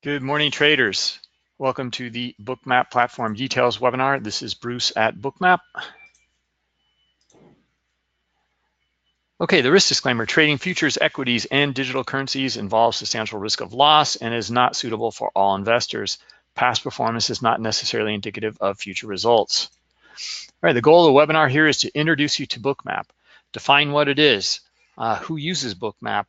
Good morning, traders. Welcome to the Bookmap Platform Details webinar. This is Bruce at Bookmap. Okay, the risk disclaimer: trading futures, equities, and digital currencies involves substantial risk of loss and is not suitable for all investors. Past performance is not necessarily indicative of future results. All right, the goal of the webinar here is to introduce you to Bookmap, define what it is, who uses Bookmap,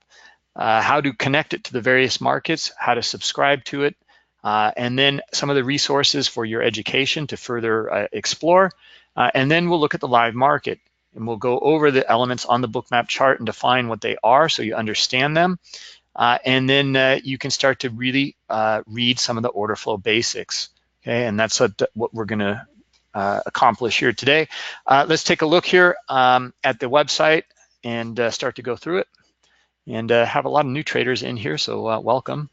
how to connect it to the various markets, how to subscribe to it, and then some of the resources for your education to further explore. And then we'll look at the live market, and we'll go over the elements on the Bookmap chart and define what they are so you understand them. And then you can start to really read some of the order flow basics. Okay, and that's what we're going to accomplish here today. Let's take a look here at the website and start to go through it. And have a lot of new traders in here, so welcome.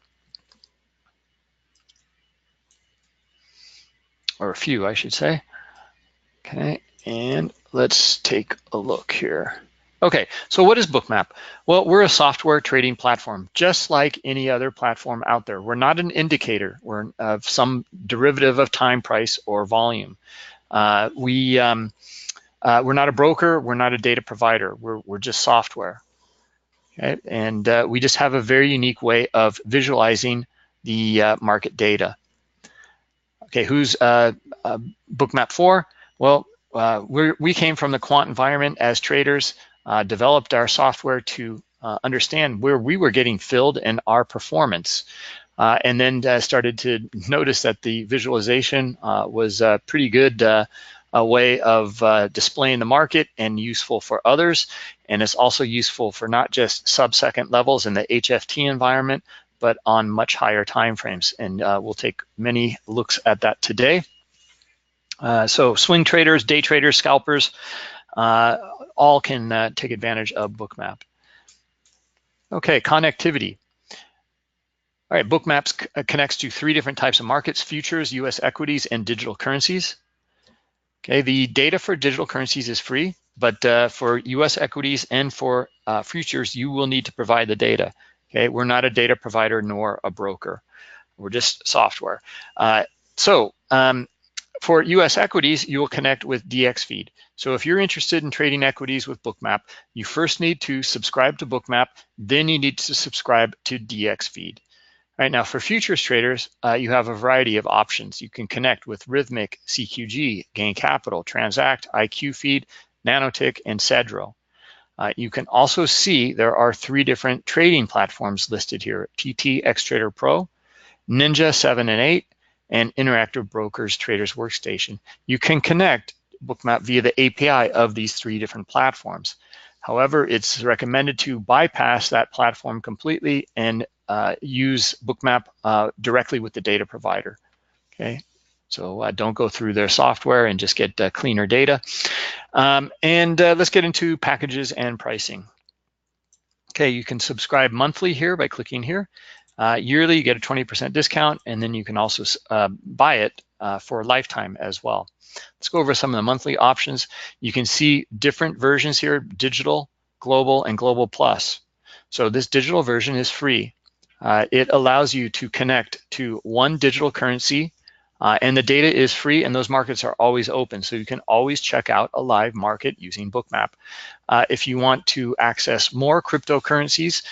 Or a few, I should say. Okay, and let's take a look here. Okay, so what is Bookmap? Well, we're a software trading platform, just like any other platform out there. We're not an indicator. We're some derivative of time, price, or volume. We're not a broker. We're not a data provider. We're just software. Okay, and we just have a very unique way of visualizing the market data. Okay, who's Bookmap for? Well, we came from the quant environment as traders, developed our software to understand where we were getting filled and our performance, and then started to notice that the visualization was a pretty good a way of displaying the market and useful for others. And it's also useful for not just sub-second levels in the HFT environment, but on much higher time frames. And we'll take many looks at that today. So swing traders, day traders, scalpers, all can take advantage of Bookmap. Okay, connectivity. All right, Bookmap connects to 3 different types of markets: futures, US equities, and digital currencies. Okay, the data for digital currencies is free, but for US equities and for futures, you will need to provide the data. Okay, we're not a data provider nor a broker. We're just software. For US equities, you will connect with DXFeed. So if you're interested in trading equities with Bookmap, you first need to subscribe to Bookmap, then you need to subscribe to DXFeed. Right now, for futures traders, you have a variety of options. You can connect with Rhythmic, CQG, Gain Capital, Transact, IQ Feed, Nanotick, and Cedro. You can also see there are 3 different trading platforms listed here: PT Xtrader Pro, Ninja 7 and 8, and Interactive Brokers Traders Workstation. You can connect Bookmap via the API of these 3 different platforms. However, it's recommended to bypass that platform completely and use Bookmap directly with the data provider. Okay, so don't go through their software and just get cleaner data. Let's get into packages and pricing. Okay, you can subscribe monthly here by clicking here. Yearly, you get a 20% discount, and then you can also buy it for a lifetime as well. Let's go over some of the monthly options. You can see different versions here: digital, global, and global plus. So this digital version is free. It allows you to connect to 1 digital currency, and the data is free, and those markets are always open. So you can always check out a live market using Bookmap. If you want to access more cryptocurrencies,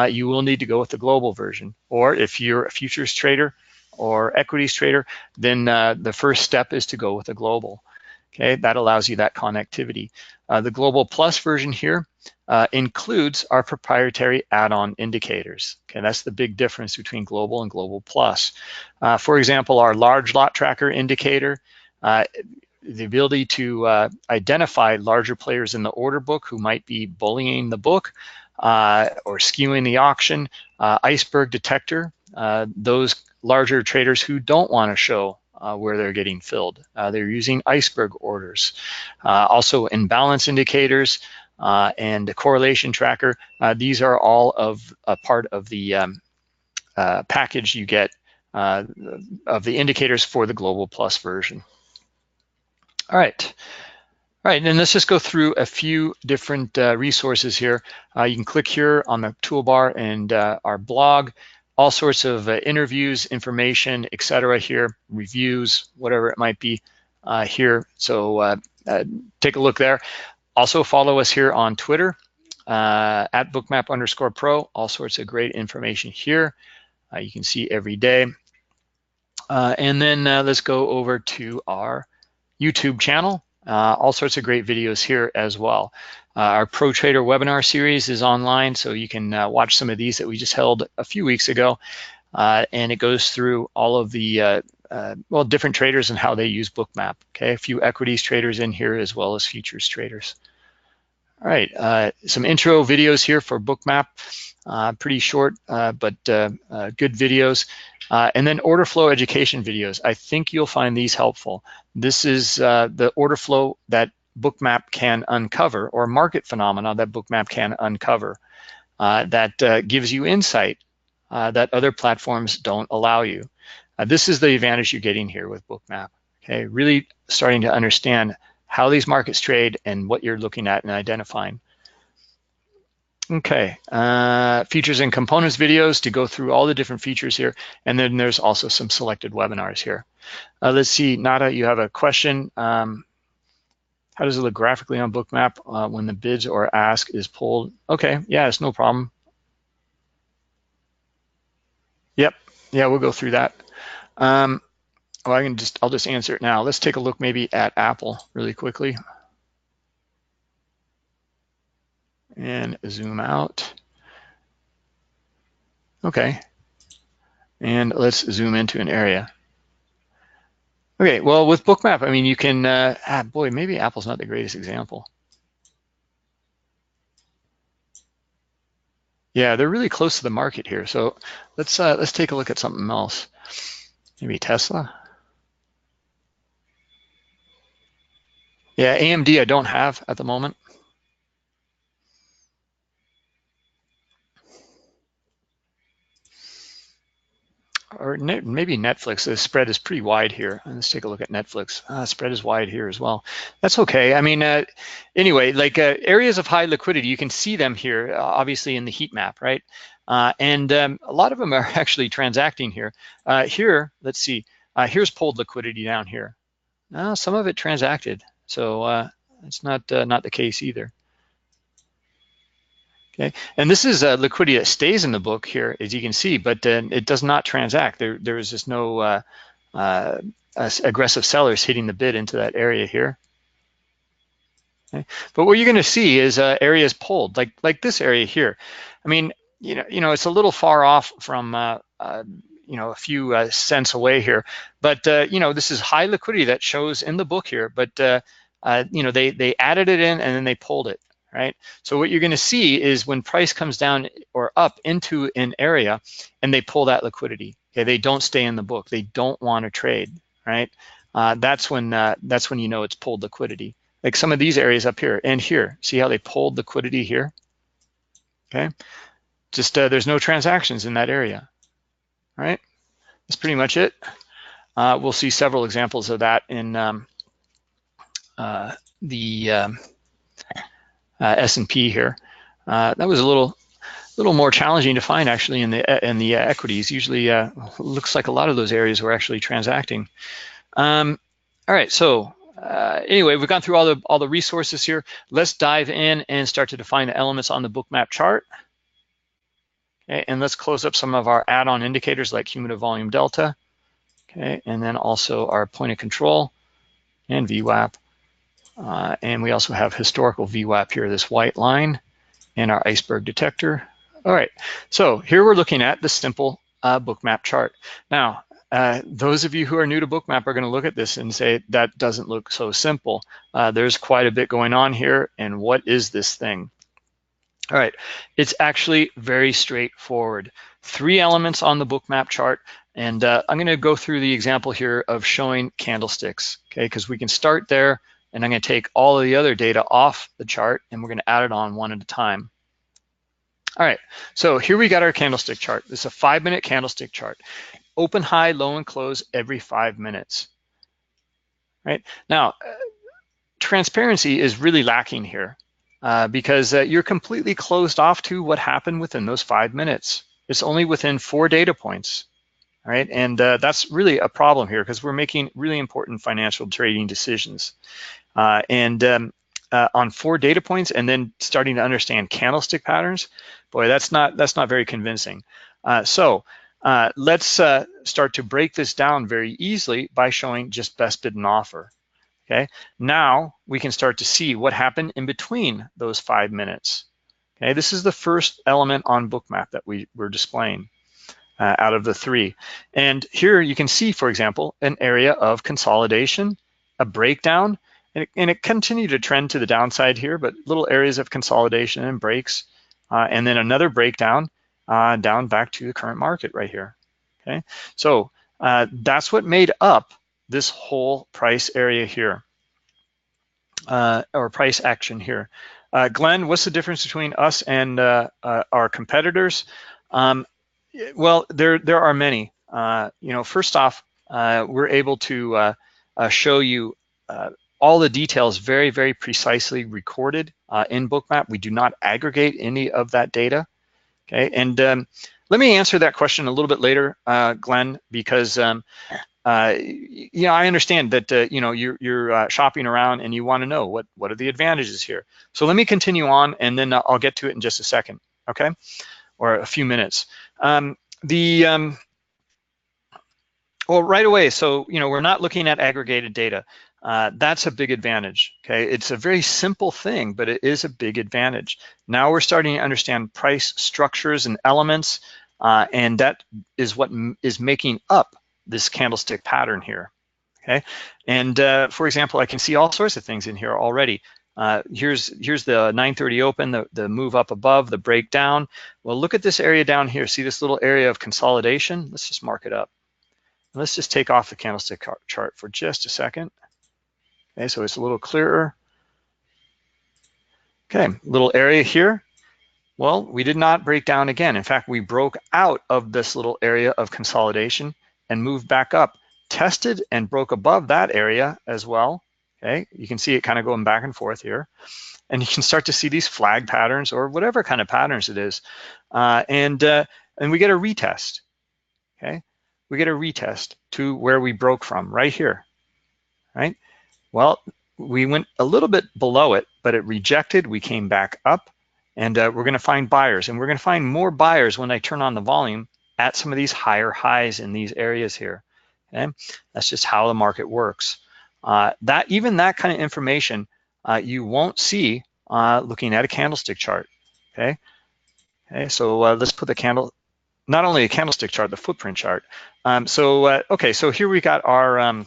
you will need to go with the global version. Or if you're a futures trader or equities trader, then the first step is to go with the global. Okay, that allows you that connectivity. The Global Plus version here includes our proprietary add-on indicators. Okay, that's the big difference between Global and Global Plus. For example, our large lot tracker indicator, the ability to identify larger players in the order book who might be bullying the book or skewing the auction. Iceberg detector, those larger traders who don't want to show where they're getting filled. They're using iceberg orders. Also imbalance indicators and the correlation tracker. These are all of a part of the package you get of the indicators for the Global Plus version. All right, and let's just go through a few different resources here. You can click here on the toolbar and our blog. all sorts of interviews, information, etc. here, reviews, whatever it might be here. So take a look there. Also follow us here on Twitter at bookmap_pro. All sorts of great information here. You can see every day. And then let's go over to our YouTube channel. All sorts of great videos here as well. Our Pro Trader webinar series is online, so you can watch some of these that we just held a few weeks ago. And it goes through all of the well, different traders and how they use Bookmap. Okay, a few equities traders in here as well as futures traders. All right, some intro videos here for Bookmap. Pretty short, but good videos. And then order flow education videos. I think you'll find these helpful. This is the order flow that Bookmap can uncover, or market phenomena that Bookmap can uncover, that gives you insight that other platforms don't allow you. This is the advantage you're getting here with Bookmap. Okay, really starting to understand how these markets trade and what you're looking at and identifying. Okay, features and components videos to go through all the different features here. And then there's also some selected webinars here. Let's see, Nada, you have a question. How does it look graphically on Bookmap when the bids or ask is pulled? Okay, yeah, it's no problem. Yep, yeah, we'll go through that. Well, I'll just answer it now. Let's take a look maybe at Apple really quickly. And zoom out. Okay, and let's zoom into an area. Okay, well, with Bookmap, I mean, you can, boy, maybe Apple's not the greatest example. Yeah, they're really close to the market here. So let's take a look at something else. Maybe Tesla. Yeah, AMD I don't have at the moment. Or maybe Netflix. The spread is pretty wide here. Let's take a look at Netflix. Spread is wide here as well. That's okay. I mean, anyway, like areas of high liquidity, you can see them here, obviously in the heat map, right? And a lot of them are actually transacting here. Here, let's see. Here's pulled liquidity down here. Some of it transacted, so it's not the case either. Okay, and this is liquidity that stays in the book here, as you can see, but it does not transact. There is just no aggressive sellers hitting the bid into that area here. Okay. But what you're going to see is areas pulled, like this area here. I mean, you know, it's a little far off from you know, a few cents away here, but you know, this is high liquidity that shows in the book here. But you know, they added it in and then they pulled it. Right. So what you're going to see is when price comes down or up into an area and they pull that liquidity, okay, they don't stay in the book. They don't want to trade, right? That's when you know it's pulled liquidity. Like some of these areas up here and here, see how they pulled liquidity here? Okay, just there's no transactions in that area, right? That's pretty much it. We'll see several examples of that in the S&P here. That was a little more challenging to find actually in the equities. Usually looks like a lot of those areas were actually transacting. All right, so anyway, we've gone through all the resources here. Let's dive in and start to define the elements on the Bookmap chart. Okay, and let's close up some of our add-on indicators like cumulative volume delta. Okay, and then also our point of control and VWAP. And we also have historical VWAP here, this white line, and our iceberg detector. All right, so here we're looking at the simple Bookmap chart. Now, those of you who are new to Bookmap are going to look at this and say, that doesn't look so simple. There's quite a bit going on here, and what is this thing? All right, it's actually very straightforward. 3 elements on the Bookmap chart, and I'm going to go through the example here of showing candlesticks, okay, because we can start there. And I'm going to take all of the other data off the chart and we're going to add it on one at a time. All right, so here we got our candlestick chart. This is a 5-minute candlestick chart. Open, high, low, and close every 5 minutes. Right now, transparency is really lacking here because you're completely closed off to what happened within those 5 minutes. It's only within 4 data points, right? And that's really a problem here because we're making really important financial trading decisions. On 4 data points and then starting to understand candlestick patterns, boy, that's not very convincing. Let's start to break this down very easily by showing just best bid and offer. Okay, now we can start to see what happened in between those 5 minutes. Okay, this is the first element on Bookmap that we're displaying out of the 3. And here you can see, for example, an area of consolidation, a breakdown, and it continued to trend to the downside here, but little areas of consolidation and breaks, and then another breakdown down back to the current market right here. Okay, so that's what made up this whole price area here, or price action here. Glenn, what's the difference between us and our competitors? Well, there are many. First off, we're able to show you all the details very, very precisely recorded in Bookmap. We do not aggregate any of that data. Okay, and let me answer that question a little bit later, Glenn, because I understand that you're shopping around and you want to know what are the advantages here. So let me continue on, and then I'll get to it in just a second, okay, or a few minutes. Well, right away, so we're not looking at aggregated data. That's a big advantage. Okay, it's a very simple thing, but it is a big advantage. Now we're starting to understand price structures and elements, and that is what is making up this candlestick pattern here. Okay, and for example, I can see all sorts of things in here already. Here's the 9:30 open, the move up above, the breakdown. Well, look at this area down here. See this little area of consolidation? Let's just mark it up. Let's just take off the candlestick chart for just a second. Okay, so it's a little clearer. Okay, little area here. Well, we did not break down again. In fact, we broke out of this little area of consolidation and moved back up, tested and broke above that area as well. Okay, you can see it kind of going back and forth here. And you can start to see these flag patterns or whatever kind of patterns it is. And we get a retest, okay? We get a retest to where we broke from, right here, right? Well, we went a little bit below it, but it rejected. We came back up, and we're going to find buyers. And we're going to find more buyers when I turn on the volume at some of these higher highs in these areas here. Okay? That's just how the market works. Even that kind of information you won't see looking at a candlestick chart. Okay. Okay. So let's put the not only a candlestick chart, the footprint chart. Okay. So here we got our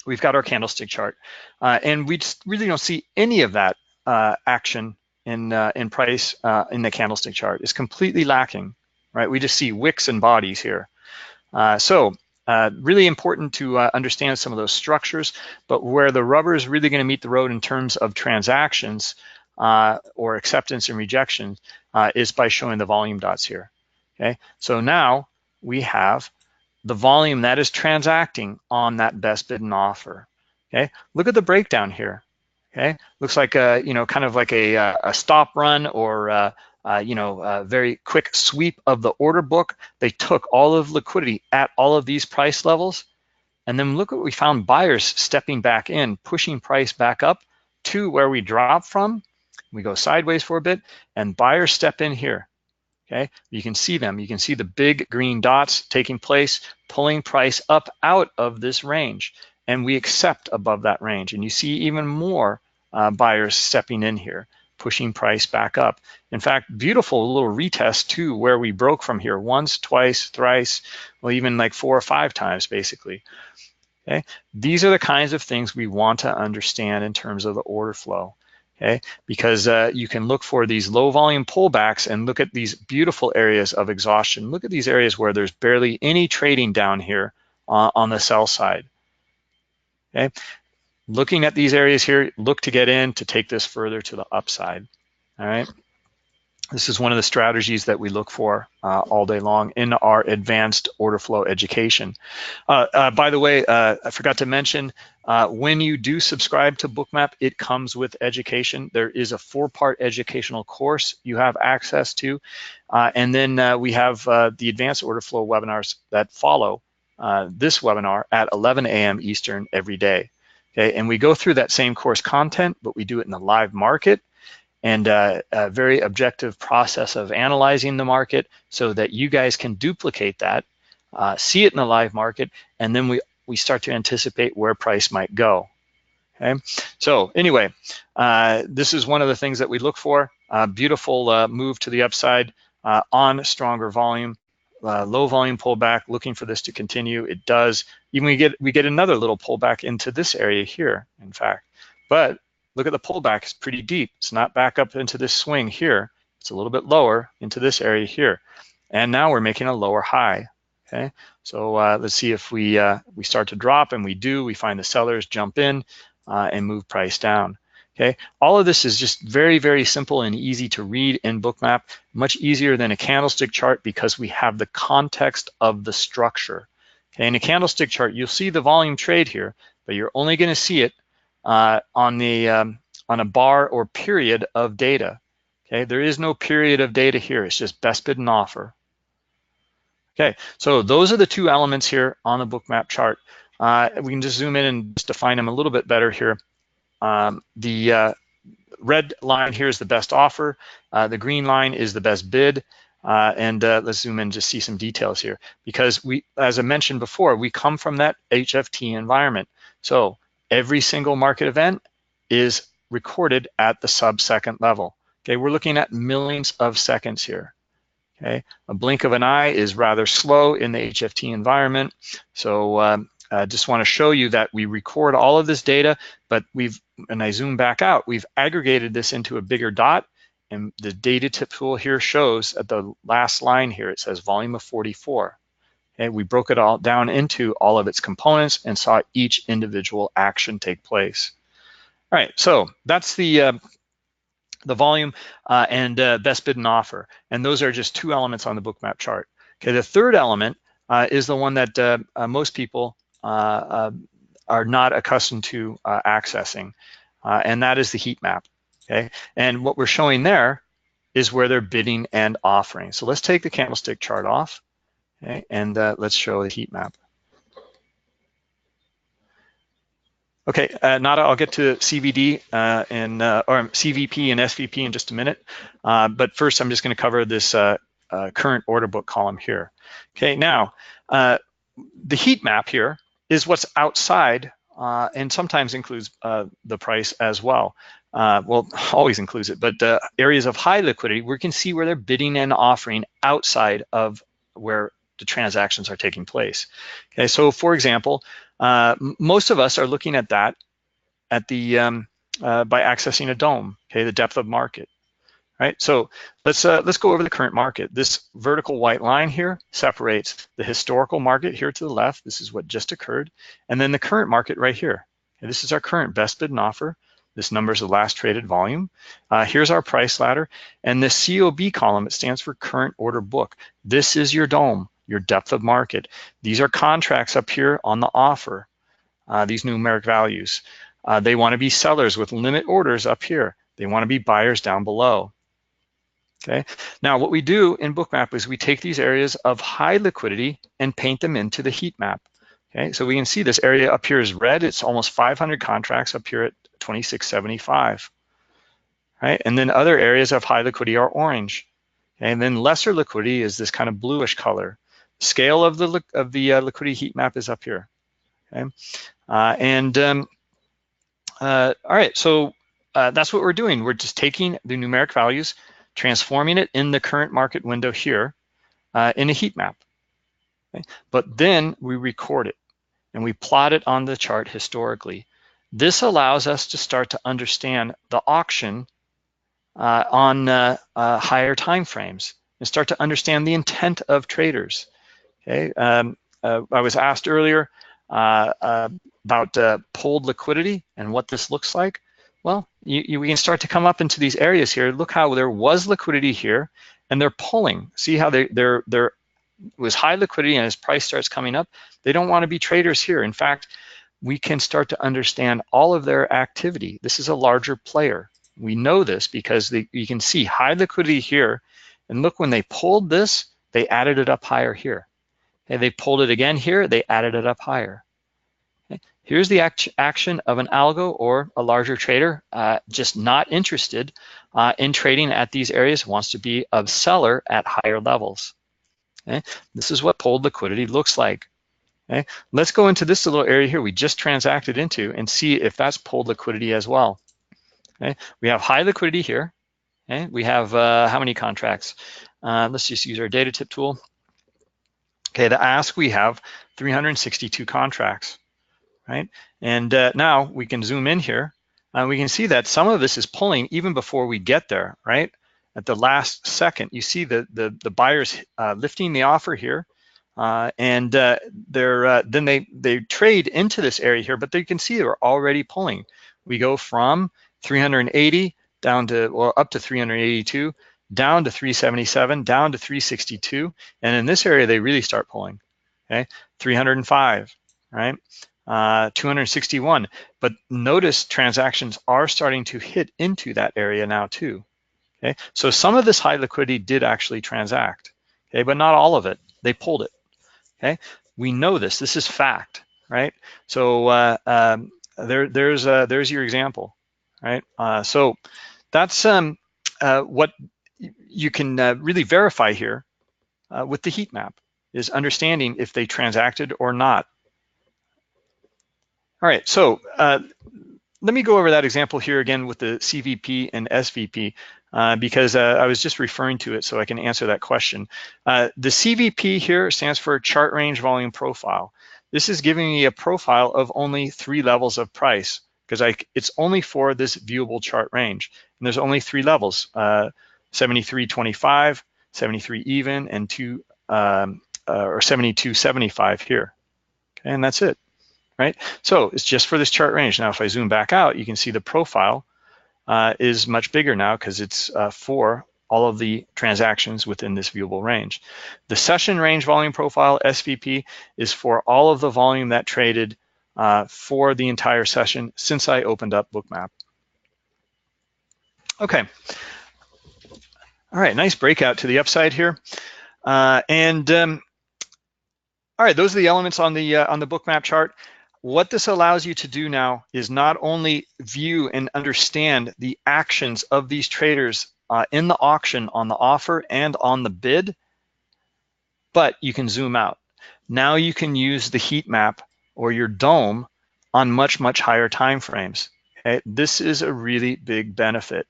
we've got our candlestick chart, and we just really don't see any of that action in price in the candlestick chart. It's completely lacking, right? We just see wicks and bodies here. Really important to understand some of those structures, but where the rubber is really going to meet the road in terms of transactions or acceptance and rejection is by showing the volume dots here. Okay, so now we have the volume that is transacting on that best bid and offer. Okay, look at the breakdown here. Okay, looks like kind of like a stop run or a very quick sweep of the order book. They took all of liquidity at all of these price levels, and then look what we found: buyers stepping back in, pushing price back up to where we dropped from. We go sideways for a bit, and buyers step in here. Okay, you can see them. You can see the big green dots taking place, pulling price up out of this range, and we accept above that range. And you see even more buyers stepping in here, pushing price back up. In fact, beautiful little retest to where we broke from here once, twice, thrice, well, even like 4 or 5 times basically. Okay, these are the kinds of things we want to understand in terms of the order flow. Okay, because you can look for these low volume pullbacks and look at these beautiful areas of exhaustion. Look at these areas where there's barely any trading down here on the sell side. Okay, looking at these areas here, look to get in to take this further to the upside. All right, this is one of the strategies that we look for all day long in our advanced order flow education. By the way, I forgot to mention, When you do subscribe to Bookmap, it comes with education. There is a 4-part educational course you have access to. And then we have the advanced order flow webinars that follow this webinar at 11 a.m. Eastern every day. Okay, and we go through that same course content, but we do it in the live market and a very objective process of analyzing the market so that you guys can duplicate that, see it in the live market, and then we start to anticipate where price might go. Okay, so anyway, this is one of the things that we look for. Beautiful move to the upside on stronger volume, low volume pullback, looking for this to continue. It does. Even we get another little pullback into this area here, in fact. But look at the pullback, it's pretty deep. It's not back up into this swing here. It's a little bit lower into this area here. And now we're making a lower high. Okay, so let's see if we start to drop, and we do. We find the sellers, jump in and move price down. Okay, all of this is just very, very simple and easy to read in Bookmap, much easier than a candlestick chart because we have the context of the structure. Okay, in a candlestick chart, you'll see the volume trade here, but you're only going to see it on a bar or period of data. Okay, there is no period of data here. It's just best bid and offer. Okay, so those are the two elements here on the Bookmap chart. We can just zoom in and just define them a little bit better here. The red line here is the best offer. The green line is the best bid. And let's zoom in and just see some details here. Because we, as I mentioned before, we come from that HFT environment. So every single market event is recorded at the sub-second level. Okay, we're looking at millions of seconds here. Okay, a blink of an eye is rather slow in the HFT environment. So I just want to show you that we record all of this data, but and I zoom back out, we've aggregated this into a bigger dot, and the data tip tool here shows at the last line here, it says volume of 44. Okay, we broke it all down into all of its components and saw each individual action take place. All right, so that's the volume and best bid and offer. And those are just two elements on the Bookmap chart. Okay, the third element is the one that most people are not accustomed to accessing, and that is the heat map. Okay, and what we're showing there is where they're bidding and offering. So let's take the candlestick chart off, okay, and let's show the heat map. Okay, Nada, I'll get to CVD or CVP and SVP in just a minute. But first, I'm just going to cover this current order book column here. Okay, now the heat map here is what's outside and sometimes includes the price as well. Well, always includes it, but areas of high liquidity, we can see where they're bidding and offering outside of where the transactions are taking place. Okay, so for example, most of us are looking at that at the by accessing a DOM, okay, the depth of market, right? So let's go over the current market. This vertical white line here separates the historical market here to the left. This is what just occurred, and then the current market right here. Okay, this is our current best bid and offer. This number is the last traded volume. Here's our price ladder, and this COB column, it stands for current order book. This is your DOM, your depth of market. These are contracts up here on the offer, these numeric values. They want to be sellers with limit orders up here. They want to be buyers down below. Okay. Now what we do in Bookmap is we take these areas of high liquidity and paint them into the heat map. Okay, so we can see this area up here is red. It's almost 500 contracts up here at 2675. Right, and then other areas of high liquidity are orange. Okay? And then lesser liquidity is this kind of bluish color. Scale of the liquidity heat map is up here. Okay, all right, so that's what we're doing. We're just taking the numeric values, transforming it in the current market window here in a heat map. Okay? But then we record it and we plot it on the chart historically. This allows us to start to understand the auction on higher time frames and start to understand the intent of traders. Okay, I was asked earlier about pulled liquidity and what this looks like. Well, we can start to come up into these areas here. Look how there was liquidity here, and they're pulling. See how there was high liquidity, and as price starts coming up, they don't want to be traders here. In fact, we can start to understand all of their activity. This is a larger player. We know this because you can see high liquidity here, and look, when they pulled this, they added it up higher here. Okay, they pulled it again here, they added it up higher. Okay. Here's the action of an algo or a larger trader, just not interested in trading at these areas, wants to be a seller at higher levels. Okay. This is what pulled liquidity looks like. Okay. Let's go into this little area here we just transacted into and see if that's pulled liquidity as well. Okay. We have high liquidity here. Okay. We have how many contracts? Let's just use our data tip tool. Okay, the ask, we have 362 contracts, right? And now we can zoom in here. We can see that some of this is pulling even before we get there, right? At the last second, you see the buyers lifting the offer here, and then they trade into this area here, but you can see they're already pulling. We go from 380 down to, well, up to 382, down to 377, down to 362, and in this area they really start pulling. Okay, 305, right? 261, but notice transactions are starting to hit into that area now too. Okay, so some of this high liquidity did actually transact, okay, but not all of it. They pulled it. Okay, we know this. This is fact, right? So there's your example, right? So that's what you can really verify here with the heat map, is understanding if they transacted or not. All right, so let me go over that example here again with the CVP and SVP because I was just referring to it so I can answer that question. The CVP here stands for chart range volume profile. This is giving me a profile of only 3 levels of price because it's only for this viewable chart range. And there's only 3 levels, 73.25, 73 even, and 72.75 here. Okay, and that's it. Right? So it's just for this chart range. Now, if I zoom back out, you can see the profile is much bigger now because it's for all of the transactions within this viewable range. The session range volume profile, SVP, is for all of the volume that traded for the entire session since I opened up Bookmap. Okay. All right, nice breakout to the upside here. All right, those are the elements on the Bookmap chart. What this allows you to do now is not only view and understand the actions of these traders in the auction on the offer and on the bid, but you can zoom out. Now you can use the heat map or your dome on much, much higher time frames. Okay? This is a really big benefit.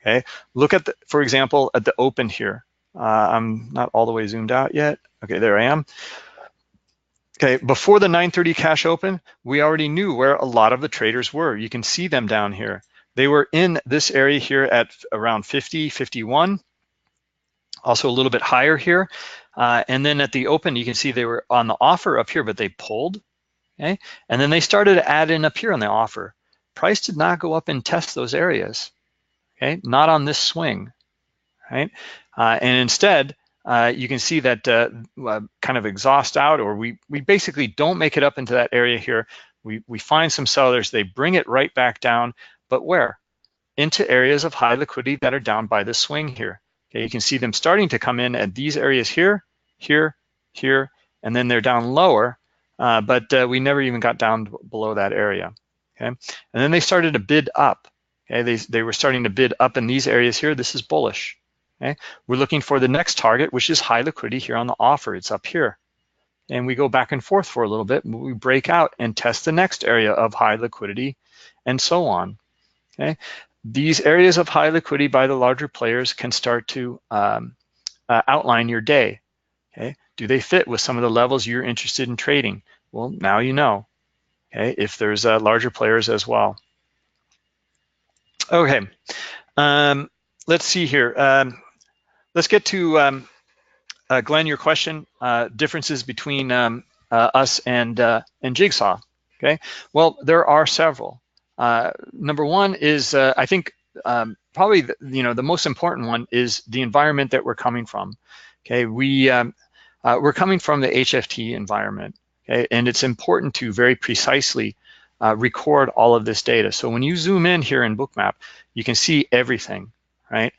Okay, look at, for example, at the open here. I'm not all the way zoomed out yet. Okay, there I am. Okay, before the 9:30 cash open, we already knew where a lot of the traders were. You can see them down here. They were in this area here at around 50, 51, also a little bit higher here. And then at the open, you can see they were on the offer up here, but they pulled, okay? And then they started to add in up here on the offer. Price did not go up and test those areas, okay? Not on this swing, right? And instead, you can see that kind of exhaust out, or we basically don't make it up into that area here. We find some sellers, they bring it right back down, but where? Into areas of high liquidity that are down by the swing here. Okay, you can see them starting to come in at these areas here, here, here, and then they're down lower, but we never even got down below that area. Okay, and then they started to bid up. Okay, they were starting to bid up in these areas here. This is bullish. Okay, we're looking for the next target, which is high liquidity here on the offer. It's up here. And we go back and forth for a little bit. We break out and test the next area of high liquidity and so on. Okay, these areas of high liquidity by the larger players can start to outline your day. Okay, do they fit with some of the levels you're interested in trading? Well, now you know. Okay, if there's larger players as well. Okay, let's see here. Let's get to Glenn, your question, differences between us and Jigsaw. Okay, well, there are several. Number one is, I think, probably the most important one is the environment that we're coming from. Okay, we're coming from the HFT environment. Okay? And it's important to very precisely record all of this data. So when you zoom in here in Bookmap, you can see everything, right?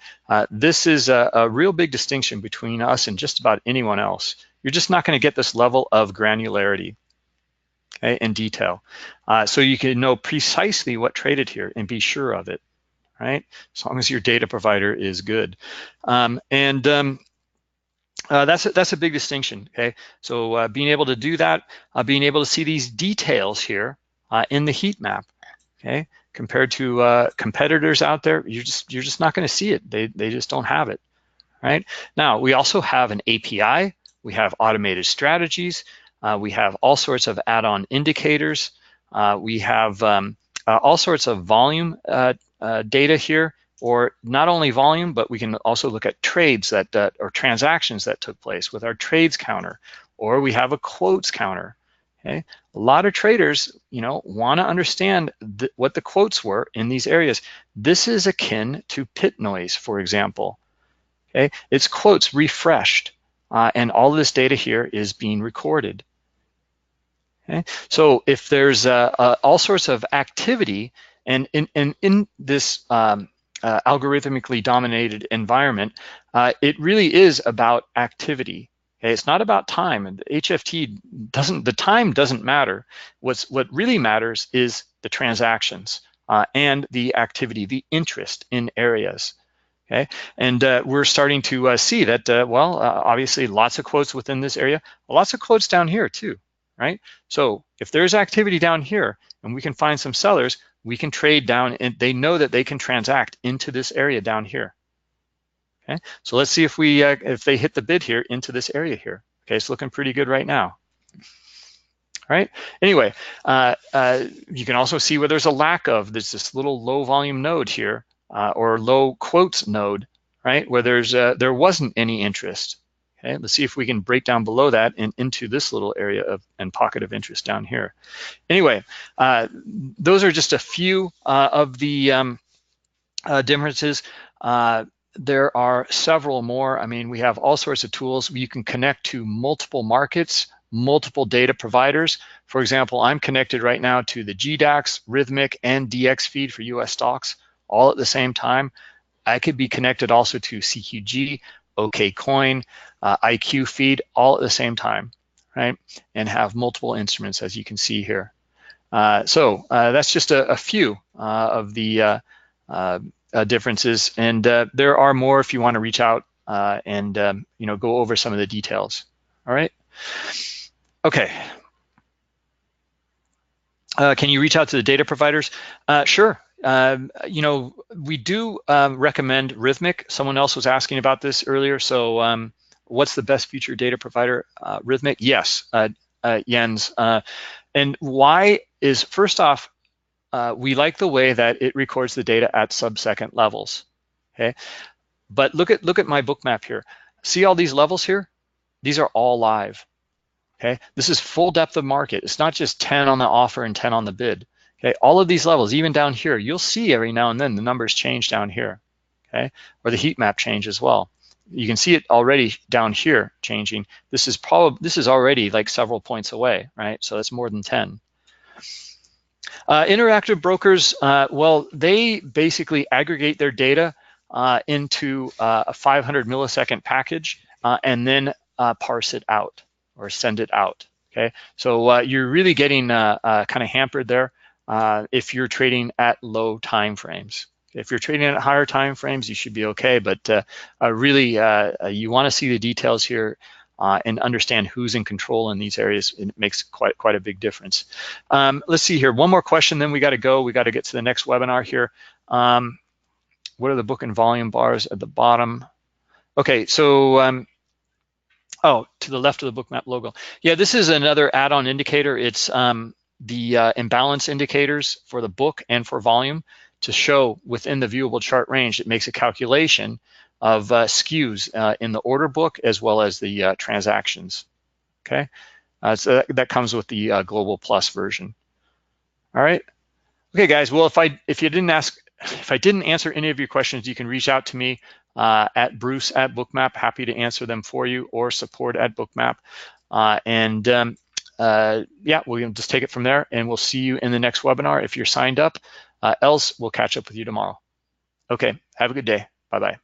This is a real big distinction between us and just about anyone else. You're just not going to get this level of granularity, okay, in detail. So you can know precisely what traded here and be sure of it, right? As long as your data provider is good. That's a big distinction, okay? So being able to do that, being able to see these details here in the heat map, okay? Compared to competitors out there, you're just not going to see it. They just don't have it, right? Now, we also have an API. We have automated strategies. We have all sorts of add-on indicators. We have all sorts of volume data here, or not only volume, but we can also look at trades that or transactions that took place with our trades counter, or we have a quotes counter. Okay, a lot of traders, want to understand what the quotes were in these areas. This is akin to pit noise, for example. Okay, it's quotes refreshed, and all of this data here is being recorded. Okay, so if there's all sorts of activity, and in this algorithmically dominated environment, it really is about activity. Okay, it's not about time, and the HFT the time doesn't matter. What really matters is the transactions and the activity, the interest in areas. Okay, and we're starting to see that, obviously lots of quotes within this area, lots of quotes down here too, right? So if there's activity down here and we can find some sellers, we can trade down, and they know that they can transact into this area down here. Okay, so let's see if they hit the bid here into this area here. Okay, it's looking pretty good right now. All right. Anyway, you can also see where there's a lack of. There's this little low volume node here, or low quotes node, right, where there wasn't any interest. Okay, let's see if we can break down below that and into this little area and pocket of interest down here. Anyway, those are just a few of the differences. There are several more. I mean, we have all sorts of tools. You can connect to multiple markets, multiple data providers. For example, I'm connected right now to the GDAX, Rhythmic, and DX feed for US stocks, all at the same time. I could be connected also to CQG, OKCoin, IQ feed, all at the same time, right? And have multiple instruments, as you can see here. So that's just a few of the differences, and there are more if you want to reach out and go over some of the details. All right. Okay. Can you reach out to the data providers? Sure. We do recommend Rhythmic. Someone else was asking about this earlier. So what's the best future data provider? Rhythmic? Yes, Jens. And why is, first off, we like the way that it records the data at sub-second levels. Okay, but look at my Bookmap here. See all these levels here? These are all live. Okay, this is full depth of market. It's not just 10 on the offer and 10 on the bid. Okay, all of these levels, even down here, you'll see every now and then the numbers change down here. Okay, or the heat map change as well. You can see it already down here changing. This is already like several points away, right? So that's more than 10. Interactive brokers, they basically aggregate their data into a 500 millisecond package and then parse it out or send it out. Okay, so you're really getting kind of hampered there if you're trading at low time frames. If you're trading at higher time frames, you should be okay. But really, you want to see the details here and understand who's in control in these areas. It makes quite a big difference. Let's see here. One more question, then we got to go. We got to get to the next webinar here. What are the book and volume bars at the bottom? Okay, so to the left of the Bookmap logo. Yeah, this is another add-on indicator. It's the imbalance indicators for the book and for volume to show within the viewable chart range. It makes a calculation of skews in the order book as well as the transactions. Okay, so that comes with the Global Plus version. All right. Okay, guys. Well, if I didn't answer any of your questions, you can reach out to me at Bruce@Bookmap. Happy to answer them for you, or support@Bookmap. yeah, we'll just take it from there, and we'll see you in the next webinar if you're signed up. Else, we'll catch up with you tomorrow. Okay, have a good day. Bye-bye.